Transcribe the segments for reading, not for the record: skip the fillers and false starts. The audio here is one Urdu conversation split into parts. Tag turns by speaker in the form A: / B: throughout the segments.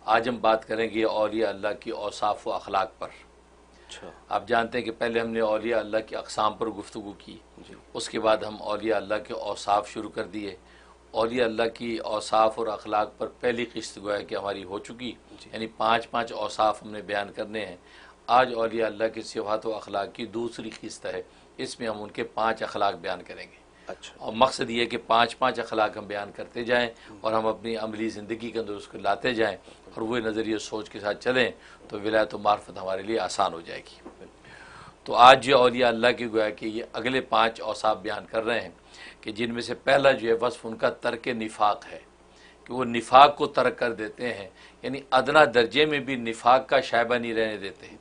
A: آج ہم بات کریں گے اولیاء اللہ کی اوصاف و اخلاق پر۔ آپ جانتے ہیں کہ پہلے ہم نے اولیاء اللہ کی اقسام پر گفتگو کی، اس کے بعد ہم اولیاء اللہ کے اوصاف شروع کر دیے۔ اولیاء اللہ کی اوصاف اور اخلاق پر پہلی قسط گویا کہ ہماری ہو چکی، یعنی 5 اوصاف ہم نے بیان کرنے ہیں۔ آج اولیاء اللہ کی صفات و اخلاق کی دوسری قسط ہے، اس میں ہم ان کے 5 اخلاق بیان کریں گے۔ اور مقصد یہ کہ 5 اخلاق ہم بیان کرتے جائیں اور ہم اپنی عملی زندگی کے اندر اس کو لاتے جائیں اور وہ نظریہ سوچ کے ساتھ چلیں تو ولایت و معرفت ہمارے لیے آسان ہو جائے گی۔ تو آج جو اولیاء اللہ کی گویا کہ یہ اگلے 5 اوصاف بیان کر رہے ہیں کہ جن میں سے پہلا جو ہے وصف ان کا ترک نفاق ہے، کہ وہ نفاق کو ترک کر دیتے ہیں، یعنی ادنا درجے میں بھی نفاق کا شائبہ نہیں رہنے دیتے ہیں،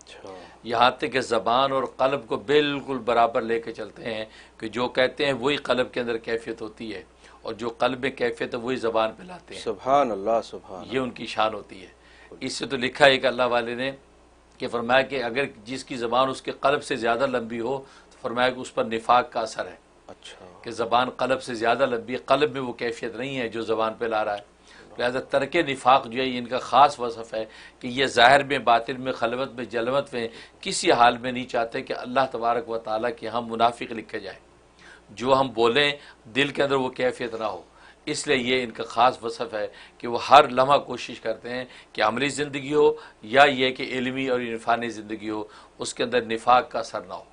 A: یہاں تک کہ زبان اور قلب کو بالکل برابر لے کے چلتے ہیں کہ جو کہتے ہیں وہی قلب کے اندر کیفیت ہوتی ہے اور جو قلب میں کیفیت ہے وہی زبان پہ لاتے ہیں۔
B: سبحان اللہ، سبحان اللہ،
A: یہ ان کی شان ہوتی ہے۔ اس سے تو لکھا ہے کہ اللہ والے نے کہ فرمایا کہ اگر جس کی زبان اس کے قلب سے زیادہ لمبی ہو تو فرمایا کہ اس پر نفاق کا اثر ہے، کہ زبان قلب سے زیادہ لمبی ہے، قلب میں وہ کیفیت نہیں ہے جو زبان پہ لا رہا ہے۔ لہذا ترک نفاق جو ہے ان کا خاص وصف ہے کہ یہ ظاہر میں، باطن میں، خلوت میں، جلوت میں کسی حال میں نہیں چاہتے کہ اللہ تبارک و تعالیٰ کے ہم منافق لکھے جائیں، جو ہم بولیں دل کے اندر وہ کیفیت نہ ہو۔ اس لیے یہ ان کا خاص وصف ہے کہ وہ ہر لمحہ کوشش کرتے ہیں کہ عملی زندگی ہو یا یہ کہ علمی اور عرفانی زندگی ہو، اس کے اندر نفاق کا اثر نہ ہو۔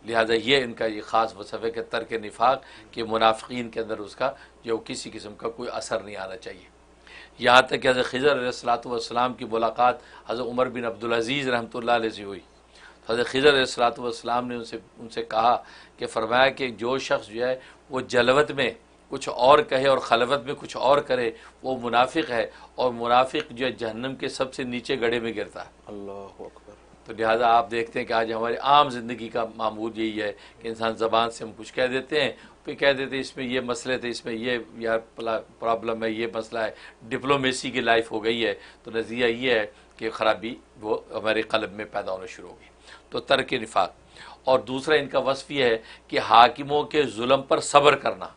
A: لہذا یہ ان کا یہ خاص وصف ہے کہ ترک نفاق کہ منافقین کے اندر اس کا جو کسی قسم کا کوئی اثر نہیں آنا چاہیے۔ یہاں تک کہ حضرت خضر علیہ السلام کی ملاقات حضرت عمر بن عبدالعزیز رحمۃ اللہ علیہ سے ہوئی۔ حضرت خضر علیہ السلام نے ان سے کہا کہ فرمایا کہ جو شخص جو ہے وہ جلوت میں کچھ اور کہے اور خلوت میں کچھ اور کرے وہ منافق ہے، اور منافق جو ہے جہنم کے سب سے نیچے گڑھے میں گرتا ہے۔
B: اللہ اکبر۔
A: تو لہٰذا آپ دیکھتے ہیں کہ آج ہماری عام زندگی کا معمول یہی ہے کہ انسان زبان سے ہم کچھ کہہ دیتے ہیں، پھر کہہ دیتے ہیں اس میں یہ مسئلے تھے، اس میں یہ یار پرابلم ہے، یہ مسئلہ ہے، ڈپلومیسی کی لائف ہو گئی ہے۔ تو نظریہ یہ ہے کہ خرابی وہ ہمارے قلب میں پیدا ہونا شروع ہو گئی۔ تو ترک نفاق۔ اور دوسرا ان کا وصف یہ ہے کہ حاکموں کے ظلم پر صبر کرنا،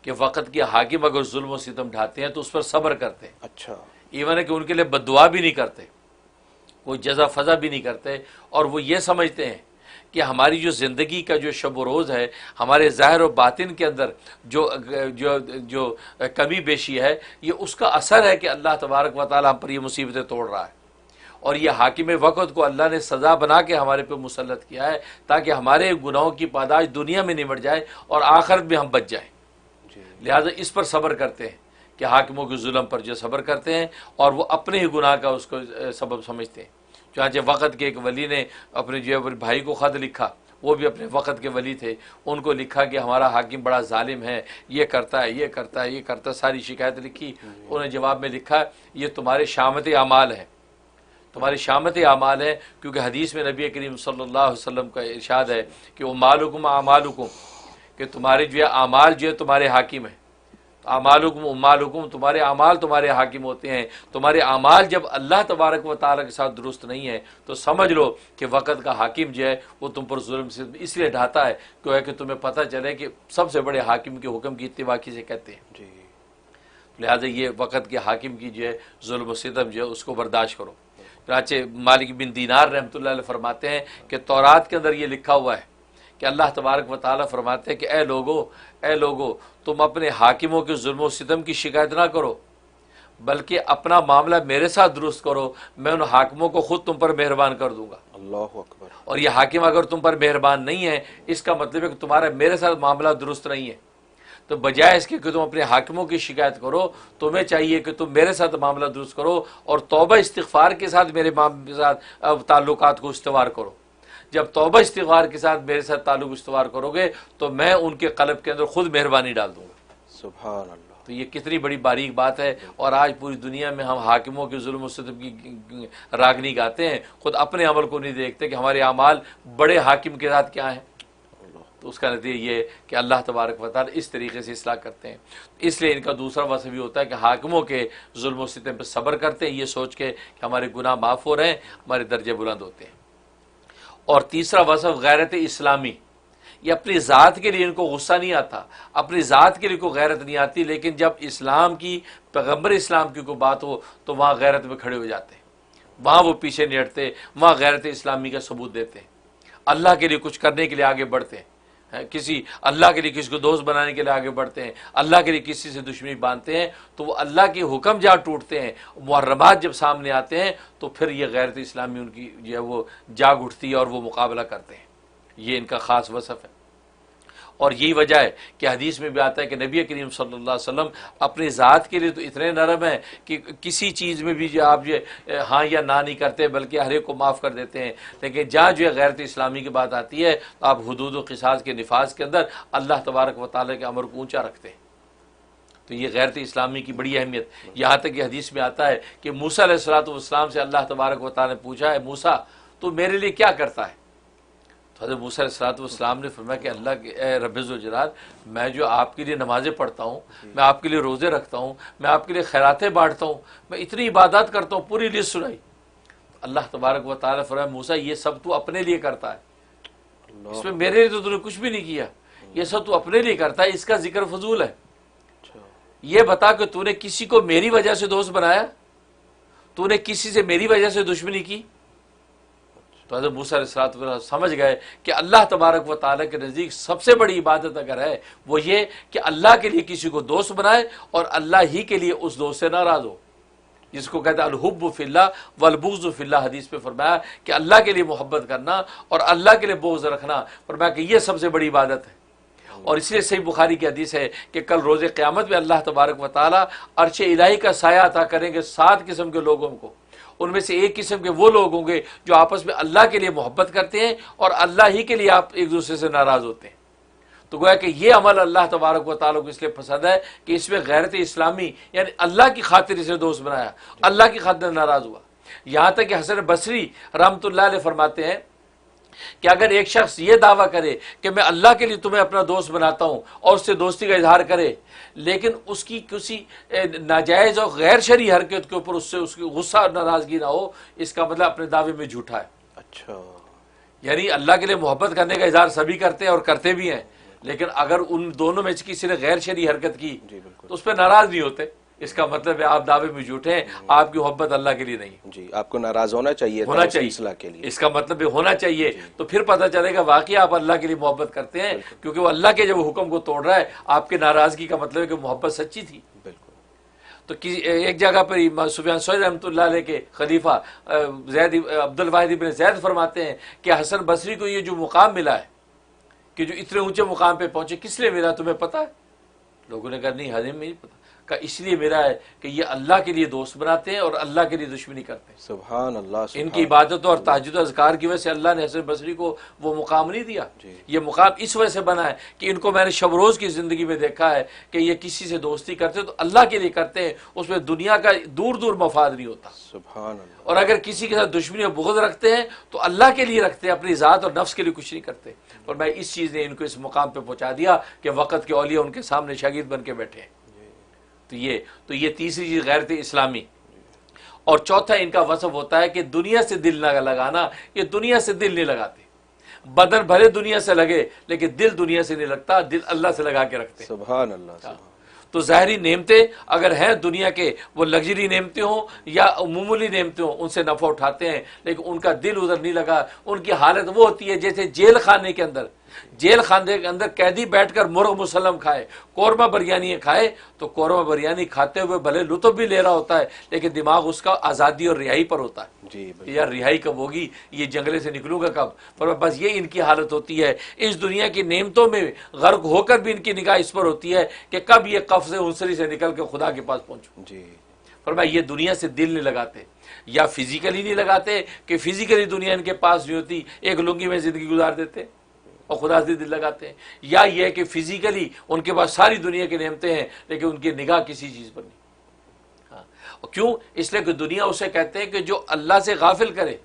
A: کہ وقت کے حاکم اگر ظلم و ستم ڈھاتے ہیں تو اس پر صبر کرتے ہیں۔
B: اچھا،
A: ایون ہے کہ ان کے لیے بد دعا بھی نہیں کرتے، کوئی جزا فضا بھی نہیں کرتے، اور وہ یہ سمجھتے ہیں کہ ہماری جو زندگی کا جو شب و روز ہے، ہمارے ظاہر و باطن کے اندر جو جو جو کمی بیشی ہے، یہ اس کا اثر ہے کہ اللہ تبارک و تعالیٰ ہم پر یہ مصیبتیں توڑ رہا ہے، اور یہ حاکم وقت کو اللہ نے سزا بنا کے ہمارے پہ مسلط کیا ہے تاکہ ہمارے گناہوں کی پاداش دنیا میں نمٹ جائے اور آخرت میں ہم بچ جائیں۔ لہٰذا اس پر صبر کرتے ہیں کہ حاکموں کے ظلم پر جو صبر کرتے ہیں اور وہ اپنے ہی گناہ کا اس کو سبب سمجھتے ہیں۔ چنانچہ وقت کے ایک ولی نے اپنے جو بھائی کو خط لکھا، وہ بھی اپنے وقت کے ولی تھے، ان کو لکھا کہ ہمارا حاکم بڑا ظالم ہے، یہ کرتا ہے، یہ کرتا ہے، یہ کرتا ہے، ساری شکایت لکھی۔ انہوں نے جواب میں لکھا یہ تمہارے شامت اعمال ہیں، تمہاری شامت اعمال ہے، کیونکہ حدیث میں نبی کریم صلی اللہ علیہ وسلم کا ارشاد ہے کہ اعمالکم اعمالکم، کہ تمہارے جو ہے اعمال جو ہے تمہارے حاکم ہیں۔ اعمالکم اعمالکم، تمہارے اعمال تمہارے حاکم ہوتے ہیں۔ تمہارے اعمال جب اللہ تبارک و تعالیٰ کے ساتھ درست نہیں ہے تو سمجھ لو کہ وقت کا حاکم جو ہے وہ تم پر ظلم سے اس لیے ڈھاتا ہے کہ تمہیں پتہ چلے کہ سب سے بڑے حاکم کے حکم کی اتباع کسے کہتے ہیں۔ لہٰذا یہ وقت کے حاکم کی جو ہے ظلم و ستم جو ہے اس کو برداشت کرو۔ چنانچہ مالک بن دینار رحمۃ اللہ علیہ فرماتے ہیں کہ تورات کے اندر یہ لکھا ہوا ہے کہ اللہ تبارک و تعالیٰ فرماتے ہیں کہ اے لوگو تم اپنے حاکموں کے ظلم و ستم کی شکایت نہ کرو، بلکہ اپنا معاملہ میرے ساتھ درست کرو، میں ان حاکموں کو خود تم پر مہربان کر دوں گا۔
B: اللہ اکبر۔
A: اور یہ حاکم اگر تم پر مہربان نہیں ہے اس کا مطلب ہے کہ تمہارا میرے ساتھ معاملہ درست نہیں ہے۔ تو بجائے اس کے کہ تم اپنے حاکموں کی شکایت کرو، تمہیں چاہیے کہ تم میرے ساتھ معاملہ درست کرو اور توبہ استغفار کے ساتھ میرے ساتھ تعلقات کو استوار کرو۔ جب توبہ استغفار کے ساتھ میرے ساتھ تعلق استوار کرو گے تو میں ان کے قلب کے اندر خود مہربانی ڈال دوں گا۔
B: سبحان اللہ۔
A: تو یہ کتنی بڑی باریک بات ہے، اور آج پوری دنیا میں ہم حاکموں کے ظلم و ستم کی راگنی گاتے ہیں، خود اپنے عمل کو نہیں دیکھتے کہ ہمارے اعمال بڑے حاکم کے ساتھ کیا ہیں۔ تو اس کا نتیجہ یہ ہے کہ اللہ تبارک و تعالیٰ اس طریقے سے اصلاح کرتے ہیں۔ اس لیے ان کا دوسرا وصف یہ ہوتا ہے کہ حاکموں کے ظلم و ستم پہ صبر کرتے ہیں، یہ سوچ کے کہ ہمارے گناہ معاف ہو رہے ہیں، ہمارے درجے بلند ہوتے ہیں۔ اور تیسرا وصف غیرت اسلامی، یہ اپنی ذات کے لیے ان کو غصہ نہیں آتا، اپنی ذات کے لیے کوئی غیرت نہیں آتی، لیکن جب اسلام کی، پیغمبر اسلام کی کوئی بات ہو تو وہاں غیرت میں کھڑے ہو جاتے ہیں، وہاں وہ پیچھے نہیں ہٹتے، وہاں غیرت اسلامی کا ثبوت دیتے ہیں، اللہ کے لیے کچھ کرنے کے لیے آگے بڑھتے ہیں، کسی اللہ کے لیے کسی کو دوست بنانے کے لیے آگے بڑھتے ہیں، اللہ کے لیے کسی سے دشمنی باندھتے ہیں، تو وہ اللہ کے حکم جہاں ٹوٹتے ہیں، محرمات جب سامنے آتے ہیں تو پھر یہ غیرت اسلامی ان کی جو ہے وہ جاگ اٹھتی ہے اور وہ مقابلہ کرتے ہیں۔ یہ ان کا خاص وصف ہے، اور یہی وجہ ہے کہ حدیث میں بھی آتا ہے کہ نبی کریم صلی اللہ علیہ وسلم اپنی ذات کے لیے تو اتنے نرم ہیں کہ کسی چیز میں بھی جو آپ جو ہاں یا نہ نہیں کرتے، بلکہ ہر ایک کو معاف کر دیتے ہیں، لیکن جہاں جو ہے غیرت اسلامی کی بات آتی ہے تو آپ حدود و قصاص کے نفاذ کے اندر اللہ تبارک و تعالیٰ کے امر کو اونچا رکھتے ہیں۔ تو یہ غیرت اسلامی کی بڑی اہمیت، یہاں تک کہ حدیث میں آتا ہے کہ موسیٰ علیہ السلام سے اللہ تبارک و تعالیٰ نے پوچھا ہے، موسیٰ تو میرے لیے کیا کرتا ہے؟ تو حضرت موسیٰ علیہ السلام نے فرمایا کہ اللہ کے اے رب ذوالجلال، میں جو آپ کے لیے نمازیں پڑھتا ہوں، میں آپ کے لیے روزے رکھتا ہوں، میں آپ کے لیے خیراتیں بانٹتا ہوں، میں اتنی عبادات کرتا ہوں، پوری لسٹ سنائی۔ اللہ تبارک و تعالیٰ فرمایا موسیٰ یہ سب تو اپنے لیے کرتا ہے، اس میں میرے لیے تو نے کچھ بھی نہیں کیا، یہ سب تو اپنے لیے کرتا ہے، اس کا ذکر فضول ہے۔ یہ بتا کہ تو نے کسی کو میری وجہ سے دوست بنایا، تو نے کسی سے میری وجہ سے دشمنی کی؟ تو حضرت موسیٰ علیہ السلام سمجھ گئے کہ اللہ تبارک و تعالیٰ کے نزدیک سب سے بڑی عبادت اگر ہے وہ یہ کہ اللہ کے لیے کسی کو دوست بنائے اور اللہ ہی کے لیے اس دوست سے ناراض ہو، جس کو کہتے ہیں الحب فی اللہ والبغض فی اللہ۔ حدیث پہ فرمایا کہ اللہ کے لیے محبت کرنا اور اللہ کے لیے بغض رکھنا، فرمایا کہ یہ سب سے بڑی عبادت ہے۔ اور اس لیے صحیح بخاری کی حدیث ہے کہ کل روز قیامت میں اللہ تبارک و تعالیٰ عرش الہی کا سایہ عطا کریں گے 7 قسم کے لوگوں کو، ان میں سے ایک قسم کے وہ لوگ ہوں گے جو آپس میں اللہ کے لیے محبت کرتے ہیں اور اللہ ہی کے لیے آپ ایک دوسرے سے ناراض ہوتے ہیں۔ تو گویا کہ یہ عمل اللہ تبارک و تعالیٰ کو اس لیے پسند ہے کہ اس میں غیرت اسلامی، یعنی اللہ کی خاطر اسے دوست بنایا، اللہ کی خاطر ناراض ہوا۔ یہاں تک کہ حسن بصری رحمۃ اللہ علیہ فرماتے ہیں کہ اگر ایک شخص یہ دعویٰ کرے کہ میں اللہ کے لیے تمہیں اپنا دوست بناتا ہوں اور اس سے دوستی کا اظہار کرے، لیکن اس کی کسی ناجائز اور غیر شرعی حرکت کے اوپر اس سے اس کی غصہ اور ناراضگی نہ ہو، اس کا مطلب اپنے دعوے میں جھوٹا ہے۔
B: اچھا،
A: یعنی اللہ کے لیے محبت کرنے کا اظہار سبھی کرتے ہیں اور کرتے بھی ہیں، لیکن اگر ان دونوں میں سے کسی نے غیر شرعی حرکت کی تو اس پہ ناراض نہیں ہوتے، اس کا مطلب ہے آپ دعوے میں جھوٹے ہیں، آپ کی محبت اللہ کے لیے نہیں۔
B: جی، آپ کو ناراض ہونا چاہیے،
A: ہونا چاہیے
B: اصلاح کے لیے،
A: اس کا مطلب یہ ہونا چاہیے، تو پھر پتہ چلے گا واقعی آپ اللہ کے لیے محبت کرتے ہیں، کیونکہ وہ اللہ کے جب حکم کو توڑ رہا ہے، آپ کے ناراضگی کا مطلب ہے کہ محبت سچی تھی۔
B: بالکل۔
A: تو ایک جگہ پر سفیان ثوری رحمۃ اللہ علیہ کے خلیفہ زید عبد الواحد بن زید فرماتے ہیں کہ حسن بصری کو یہ جو مقام ملا ہے کہ جو اتنے اونچے مقام پہ پہنچے، کس لیے ملا تمہیں پتہ ہے؟ لوگوں نے کہا نہیں، حضرت نہیں پتہ۔ کہا اس لیے میرا ہے کہ یہ اللہ کے لیے دوست بناتے ہیں اور اللہ کے لیے دشمنی کرتے ہیں۔
B: سبحان اللہ،
A: ان کی عبادت اور تہجد و اذکار کی وجہ سے اللہ نے حسن بصری کو وہ مقام نہیں دیا۔ یہ مقام اس وجہ سے بنا ہے کہ ان کو میں نے شب روز کی زندگی میں دیکھا ہے کہ یہ کسی سے دوستی کرتے تو اللہ کے لیے کرتے ہیں، اس میں دنیا کا دور دور مفاد نہیں ہوتا۔
B: سبحان اللہ۔
A: اور اگر کسی کے ساتھ دشمنی اور بغض رکھتے ہیں تو اللہ کے لیے رکھتے ہیں، اپنی ذات اور نفس کے لیے کچھ نہیں کرتے۔ اور میں اس چیز نے ان کو اس مقام پہ پہنچا دیا کہ وقت کے اولیاء ان کے سامنے شاگرد بن کے بیٹھے ہیں۔ تو یہ تیسری چیز غیرت اسلامی۔ اور چوتھا ان کا وصف ہوتا ہے کہ دنیا سے دل نہ لگانا، یہ دنیا سے دل نہیں لگاتے، بدن بھلے دنیا سے لگے لیکن دل دنیا سے نہیں لگتا، دل اللہ سے لگا کے رکھتے۔
B: سبحان اللہ۔
A: تو ظاہری نعمتیں اگر ہیں دنیا کے، وہ لگژری نعمتیں ہوں یا معمولی نعمتیں ہوں، ان سے نفع اٹھاتے ہیں، لیکن ان کا دل ادھر نہیں لگا۔ ان کی حالت وہ ہوتی ہے جیسے جیل خانے کے اندر قیدی بیٹھ کر مرغ مسلم کھائے، قورمہ بریانی کھائے، تو قورمہ بریانی کھاتے ہوئے بھلے لطف بھی لے رہا ہوتا ہے لیکن دماغ اس کا آزادی اور رہائی پر ہوتا ہے۔
B: جی
A: یار رہائی کب ہوگی، یہ جنگلے سے نکلوں گا کب؟ پر بس یہ ان کی حالت ہوتی ہے، اس دنیا کی نعمتوں میں غرق ہو کر بھی ان کی نگاہ اس پر ہوتی ہے کہ کب یہ قفز عنصری سے نکل کے خدا کے پاس پہنچوں۔
B: جی،
A: فرمایا یہ دنیا سے دل نہیں لگاتے، یا فزیکلی نہیں لگاتے کہ فزیکلی دنیا ان کے پاس نہیں ہوتی، ایک لنگی میں زندگی گزار دیتے اور خدا سے دل لگاتے ہیں، یا یہ کہ فزیکلی ان کے پاس ساری دنیا کی نعمتیں ہیں لیکن ان کی نگاہ کسی چیز پر نہیں۔ کیوں؟ اس لیے کہ دنیا اسے کہتے ہیں کہ جو اللہ سے غافل کرے۔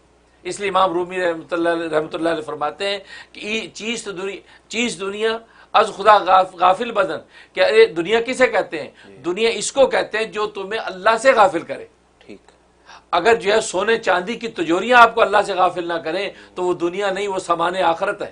A: اس لیے امام رومی رحمۃ اللہ علیہ فرماتے ہیں کہ چیز دنیا از خدا غافل بدن، کہ دنیا کسے کہتے ہیں؟ دنیا اس کو کہتے ہیں جو تمہیں اللہ سے غافل کرے۔
B: ٹھیک۔
A: اگر جو ہے سونے چاندی کی تجوریاں آپ کو اللہ سے غافل نہ کریں تو وہ دنیا نہیں، وہ سامان آخرت ہے۔